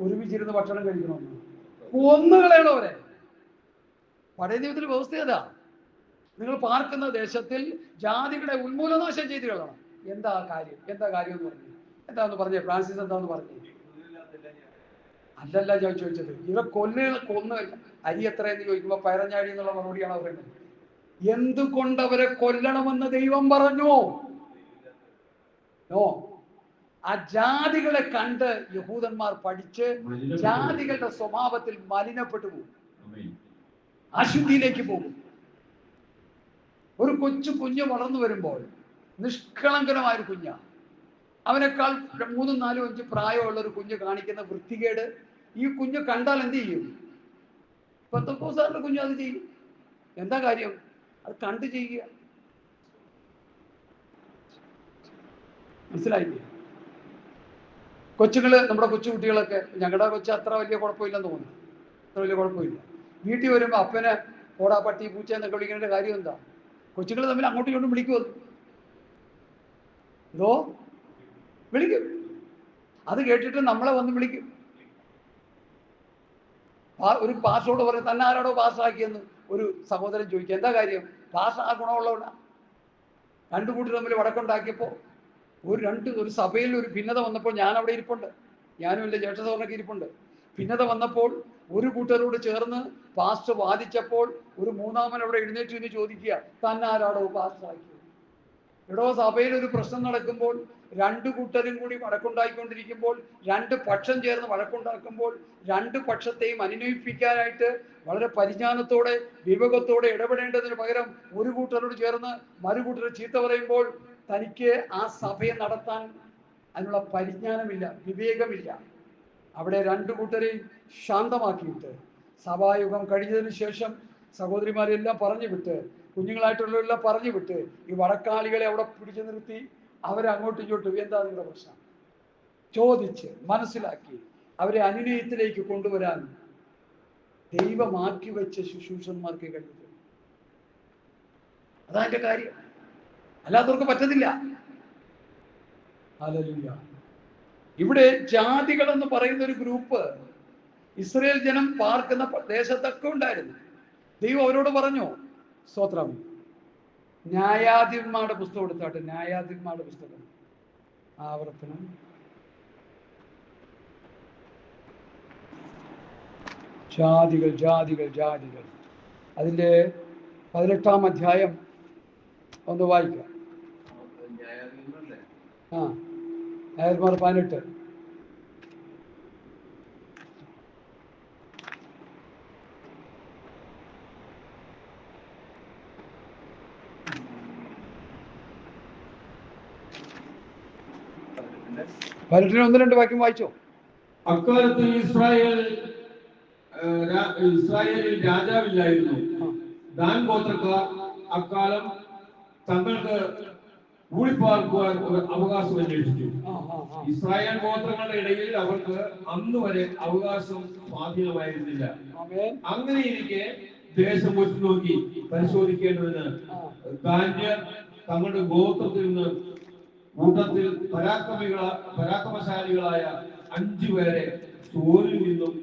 ഒരുമിച്ചിരുന്ന് ഭക്ഷണം കഴിക്കണമെന്ന് കൊന്നുകളയണം അവരെ. പഴയ നിയമത്തിൽ വ്യവസ്ഥ ഏതാ? നിങ്ങൾ പാർക്കുന്ന ദേശത്തിൽ ജാതികളെ ഉന്മൂലനാശം ചെയ്തു കളയണം. എന്താ കാര്യം എന്ന് പറഞ്ഞു. എന്താന്ന് പറഞ്ഞേ ഫ്രാൻസിസ്, എന്താന്ന് പറഞ്ഞു? അല്ലല്ല ഞാൻ ചോദിച്ചത്. ഇവ കൊന്ന് അരി എത്രയെന്ന് ചോദിക്കുമ്പോ പയറഞ്ഞാഴി എന്നുള്ള മറുപടിയാണ് പറയുന്നത്. എന്തുകൊണ്ടവരെ കൊല്ലണമെന്ന് ദൈവം പറഞ്ഞു? നോ. ആ ജാതികളെ കണ്ട് യഹൂദന്മാർ പഠിച്ച് ജാതികളുടെ സ്വഭാവത്തിൽ മലിനപ്പെട്ടു പോകും, അശുദ്ധിയിലേക്ക് പോകും. ഒരു കുഞ്ഞ് വളർന്നു വരുമ്പോൾ നിഷ്കളങ്കരമായ ഒരു കുഞ്ഞ, അവനേക്കാൾ 3, 4, 5 പ്രായമുള്ള ഒരു കുഞ്ഞ് കാണിക്കുന്ന വൃത്തികേട് ഈ കുഞ്ഞ് കണ്ടാൽ എന്ത് ചെയ്യും? പെന്തക്കോസ്തുകാരുടെ കുഞ്ഞ് അത് ചെയ്യും. എന്താ കാര്യം? അത് കണ്ടു ചെയ്യുക. മനസ്സിലായില്ലേ? കൊച്ചുങ്ങള്, നമ്മുടെ കൊച്ചുകുട്ടികളൊക്കെ, ഞങ്ങളുടെ കൊച്ചു അത്ര വലിയ കുഴപ്പമില്ലെന്ന് തോന്നുന്നു, അത്ര വലിയ കുഴപ്പമില്ല. വീട്ടിൽ വരുമ്പോൾ അപ്പനെ ഓടാ പട്ടി പൂച്ച എന്നൊക്കെ വിളിക്കേണ്ട കാര്യം എന്താ? കൊച്ചുങ്ങൾ തമ്മിൽ അങ്ങോട്ടും ഇങ്ങോട്ടും വിളിക്കുമോ? ഇതോ വിളിക്കും. അത് കേട്ടിട്ട് നമ്മളെ വന്ന് വിളിക്കും. ഒരു പാസ്സോട് പറയും, തന്നെ ആരാടോ പാസ്സാക്കിയെന്ന് ഒരു സഹോദരൻ ചോദിക്കുക. എന്താ കാര്യം? പാസ് ആ ഗുണമുള്ളവനാ. രണ്ടു കൂട്ടർ തമ്മിൽ വടക്കുണ്ടാക്കിയപ്പോൾ ഒരു സഭയിൽ ഒരു ഭിന്നത വന്നപ്പോൾ ഞാൻ അവിടെ ഇരിപ്പുണ്ട്, ഞാനും എൻ്റെ ജ്യേഷ്ഠ സഹോദരനൊക്കെ ഇരിപ്പുണ്ട്. ഭിന്നത വന്നപ്പോൾ ഒരു കൂട്ടരോട് ചേർന്ന് പാസ്റ്റർ വാദിച്ചപ്പോൾ ഒരു മൂന്നാമൻ അവിടെ എഴുന്നേറ്റ് നിന്ന് ചോദിക്കുക, തന്നെ ആരാടോ പാസ്സാക്കിയത്? എടോ, സഭയിൽ ഒരു പ്രശ്നം നടക്കുമ്പോൾ രണ്ടു കൂട്ടരും കൂടി വഴക്കുണ്ടായിക്കൊണ്ടിരിക്കുമ്പോൾ, രണ്ട് പക്ഷം ചേർന്ന് വഴക്കുണ്ടാക്കുമ്പോൾ, രണ്ട് പക്ഷത്തെയും അനുനയിപ്പിക്കാനായിട്ട് വളരെ പരിജ്ഞാനത്തോടെ വിവേകത്തോടെ ഇടപെടേണ്ടതിന് പകരം ഒരു കൂട്ടരോട് ചേർന്ന് മറുകൂട്ടർ ചീത്ത പറയുമ്പോൾ തനിക്ക് ആ സഭയെ നടത്താൻ അതിനുള്ള പരിജ്ഞാനമില്ല, വിവേകമില്ല. അവിടെ രണ്ടു കൂട്ടരെയും ശാന്തമാക്കിയിട്ട് സഭായുഗം കഴിഞ്ഞതിന് ശേഷം സഹോദരിമാരെല്ലാം പറഞ്ഞു വിട്ട്, കുഞ്ഞുങ്ങളായിട്ടുള്ളവരെല്ലാം പറഞ്ഞു വിട്ട്, ഈ വടക്കാളികളെ അവിടെ പിടിച്ചു നിർത്തി അവരെ അങ്ങോട്ടും ഇങ്ങോട്ടും എന്താ നിങ്ങളുടെ പ്രശ്നം ചോദിച്ച് മനസ്സിലാക്കി അവരെ അനുനയത്തിലേക്ക് കൊണ്ടുവരാൻ ദൈവമാക്കി വെച്ച ശുശ്രൂഷന്മാർക്ക് കഴിയുന്നത്. അതാ എൻ്റെ കാര്യം, അല്ലാത്തവർക്ക് പറ്റത്തില്ല. ഹല്ലേലൂയ. ഇവിടെ ജാതികൾ എന്ന് പറയുന്ന ഒരു ഗ്രൂപ്പ് ഇസ്രായേൽ ജനം പാർക്കുന്ന ദേശത്തൊക്കെ ഉണ്ടായിരുന്നു. ദൈവം അവരോട് പറഞ്ഞു, സ്തോത്രം, ന്യായാധിപന്മാരുടെ പുസ്തകം എടുത്താട്ടെ, ന്യായാധിപന്മാരുടെ പുസ്തകം, ആവർത്തനം 'ജാതികൾ അതിൻ്റെ 18-ാം അധ്യായം ഒന്ന് വായിക്കാം. ന്യായാധിപന്മാർ 18. പതിനെട്ടിന് 1-2 വാക്യം വായിച്ചോ. അക്കാലത്ത് ഇസ്രായേലിൽ രാജാവില്ലായിരുന്നു. ദാൻ ഗോത്രക്കാർ അക്കാലം തങ്ങൾക്ക് ഊഴിപ്പാർക്കുവാൻ ഒരു അവകാശം അന്വേഷിച്ചു. ഇസ്രായേൽ ഗോത്രങ്ങളുടെ ഇടയിൽ അവർക്ക് അന്ന് വരെ അവകാശം സ്വാധീനമായിരുന്നില്ല. അങ്ങനെയിരിക്കെ ദേശം ഉറ്റുനോക്കി പരിശോധിക്കേണ്ടതിന് ധാന്യർ തങ്ങളുടെ ഗോത്രത്തിൽ നിന്ന് കൂട്ടത്തിൽ പരാക്രമശാലികളായ 5 പേരെ സോരിൽ നിന്നും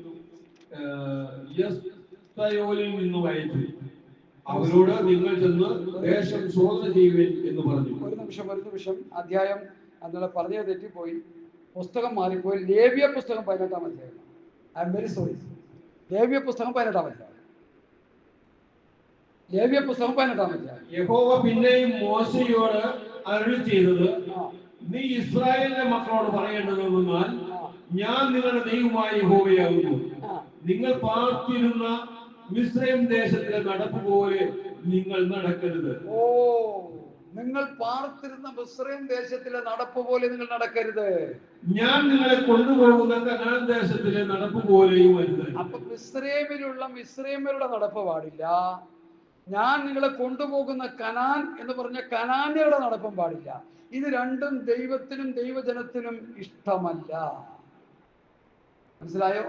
യസ്തയോലിൽ നിന്നും അയച്ചു. അവരോട് നിങ്ങൾ ചെന്ന് ദേശം ശോധന ചെയ്യുവിൻ എന്ന് പറഞ്ഞു. ഒരു നിമിഷം അധ്യായം എന്നുള്ള പറഞ്ഞത് തെറ്റിപ്പോയി, പുസ്തകം മാറിപ്പോയി. ലേവ്യ പുസ്തകം 18-ാം അധ്യായം. I am very sorry. ലേവ്യ പുസ്തകം 18-ാം അധ്യായം. ലേവ്യ പുസ്തകം 18-ാം അധ്യായം. യഹോവ പിന്നെയും മോശയോട് അരുളി ചെയ്തത്, നീ ഇസ്രായേലിന്റെ മക്കളോട് പറയേണ്ടതെന്നാൽ, ഞാൻ നിങ്ങളുടെ ദൈവമായ യഹോവയാകുന്നു. നിങ്ങൾ പാർത്തിരുന്ന മിസ്രയീം ദേശത്തിലെ നടപ്പ് പോലെ നിങ്ങൾ നടക്കരുത്. നിങ്ങൾ പാർത്തിരുന്ന മിസ്രയീം ദേശത്തിലെ നടപ്പ് പോലെ നിങ്ങൾ നടക്കരുത്. ഞാൻ നിങ്ങളെ കൊണ്ടുപോകുന്ന കനാൻ ദേശത്തിലെ നടപ്പ് പോലെയും അരുത്. അപ്പൊ മിസ്രയീമരുടെ നടപ്പ് പാടില്ല. ഞാൻ നിങ്ങളെ കൊണ്ടുപോകുന്ന കനാൻ എന്ന് പറഞ്ഞ കനാന്യരുടെ നടപ്പും പാടില്ല. ഇത് രണ്ടും ദൈവത്തിനും ദൈവജനത്തിനും ഇഷ്ടമല്ല. മനസ്സിലായോ?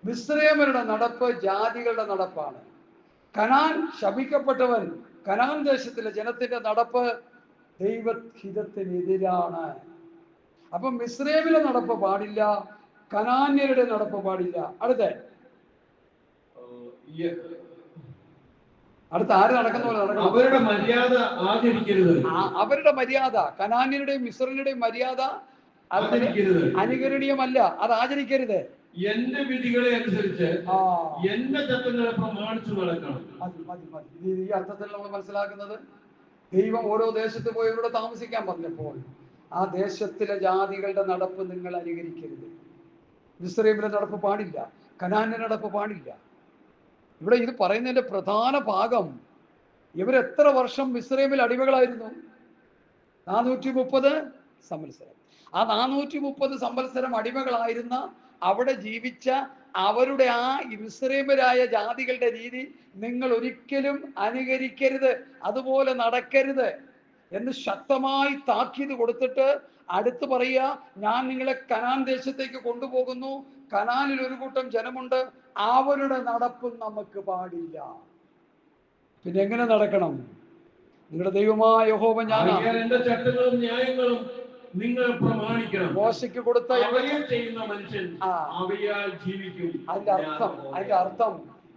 മിസ്രയീമരുടെ നടപ്പ് ജാതികളുടെ നടപ്പാണ്. കനാൻ, ശപിക്കപ്പെട്ടവൻ, കനാൻ ദേശത്തിലെ ജനത്തിന്റെ നടപ്പ് ദൈവഹിതത്തിനെതിരാണ്. അപ്പൊ മിസ്രയീമിലെ നടപ്പ് പാടില്ല, കനാന്യരുടെ നടപ്പ് പാടില്ല. അടുത്ത അടുത്ത ആര് നടക്കുന്ന പോലെ നടക്കണം. അവരുടെ മര്യാദ ആചരിക്കരുത്. അവരുടെ മര്യാദ, കനാന്യരുടെയും മിസ്രൈന്യരുടെയും മര്യാദ ആചരിക്കരുത്. അനുകരണീയമല്ല, അത് ആചരിക്കരുത്. എന്റെ വിധികളെ അനുസരിച്ച് എന്റെ ചട്ടങ്ങളെ പ്രമാണിച്ചു നടക്കണം. ഈ അർത്ഥത്തിൽ നമ്മൾ മനസ്സിലാക്കുന്നത്, ദൈവം ഓരോ ദേശത്ത് പോയി ഇവരോട് താമസിക്കാൻ പറഞ്ഞപ്പോൾ ആ ദേശത്തിലെ ജാതികളുടെ നടപ്പ് നിങ്ങൾ അനുകരിക്കരുത്. മിസ്രൈമിലെ നടപ്പ് പാടില്ല, കനാന്യ നടപ്പ് പാടില്ല. ഇവിടെ ഇത് പറയുന്നതിന്റെ പ്രധാന ഭാഗം, ഇവരെത്ര വർഷം മിസ്രൈമിൽ അടിമകളായിരുന്നു? 430 സംവത്സരം. ആ 430 സംവത്സരം അടിമകളായിരുന്ന അവിടെ ജീവിച്ച അവരുടെ ആ മിസ്രൈമരായ ജാതികളുടെ രീതി നിങ്ങൾ ഒരിക്കലും അനുകരിക്കരുത്, അതുപോലെ നടക്കരുത് എന്ന് ശക്തമായി താക്കീത് കൊടുത്തിട്ട് അടുത്ത് പറയുക, ഞാൻ നിങ്ങളെ കനാൻ ദേശത്തേക്ക് കൊണ്ടുപോകുന്നു, കനാനിൽ ഒരു കൂട്ടം ജനമുണ്ട്, അവരുടെ നടപ്പും നമുക്ക് പാടില്ല. പിന്നെ എങ്ങനെ നടക്കണം? നിങ്ങളുടെ ദൈവമായ യഹോവ ഞാനാണ്, എന്റെ ചട്ടങ്ങളും ന്യായങ്ങളും നിങ്ങൾ പ്രമാണിക്കണം. മോശയ്ക്ക് കൊടുത്ത ചെയ്യുന്ന മനുഷ്യൻ അവയാൽ ജീവിക്കും. അതിന്റെ അർത്ഥം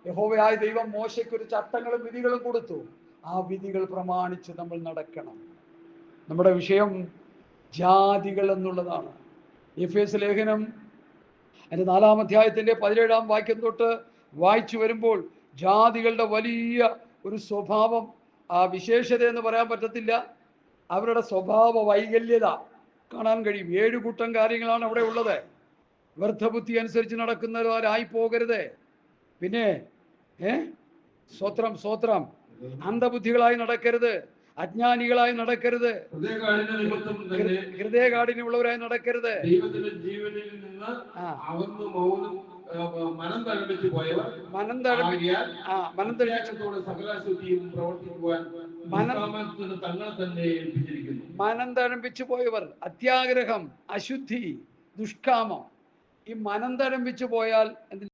യഹോവയായ ദൈവം മോശയ്ക്ക് ഒരു ചട്ടങ്ങളും വിധികളും കൊടുത്തു. ആ വിധികൾ പ്രമാണിച്ച് നമ്മൾ നടക്കണം. നമ്മുടെ വിഷയം ജാതികൾ എന്നുള്ളതാണ്. എഫേസ് ലേഖനം അതിന്റെ 4-ാം അധ്യായത്തിന്റെ 17-ാം വാക്യം തൊട്ട് വായിച്ചു വരുമ്പോൾ ജാതികളുടെ വലിയ ഒരു സ്വഭാവം, ആ വിശേഷത എന്ന് പറയാൻ പറ്റത്തില്ല, അവരുടെ സ്വഭാവ വൈകല്യത കാണാൻ കഴിയും. 7 കൂട്ടം കാര്യങ്ങളാണ് അവിടെ ഉള്ളത്. വ്യർത്ഥബുദ്ധി അനുസരിച്ച് നടക്കുന്നവരായി പോകരുത്. പിന്നെ സ്വത്രം അന്ധബുദ്ധികളായി നടക്കരുത്, അജ്ഞാനികളായി നടക്കരുത്, ഹൃദയകാഠിന്യമുള്ളവരായി നടക്കരുത്, ജീവനിൽ നിന്ന് മനം തഴപ്പിച്ചു പോയവർ, മനം തഴപ്പിച്ചു പോയവർ, അത്യാഗ്രഹം, അശുദ്ധി, ദുഷ്കാമം. ഈ മനം തഴപ്പിച്ചു പോയാൽ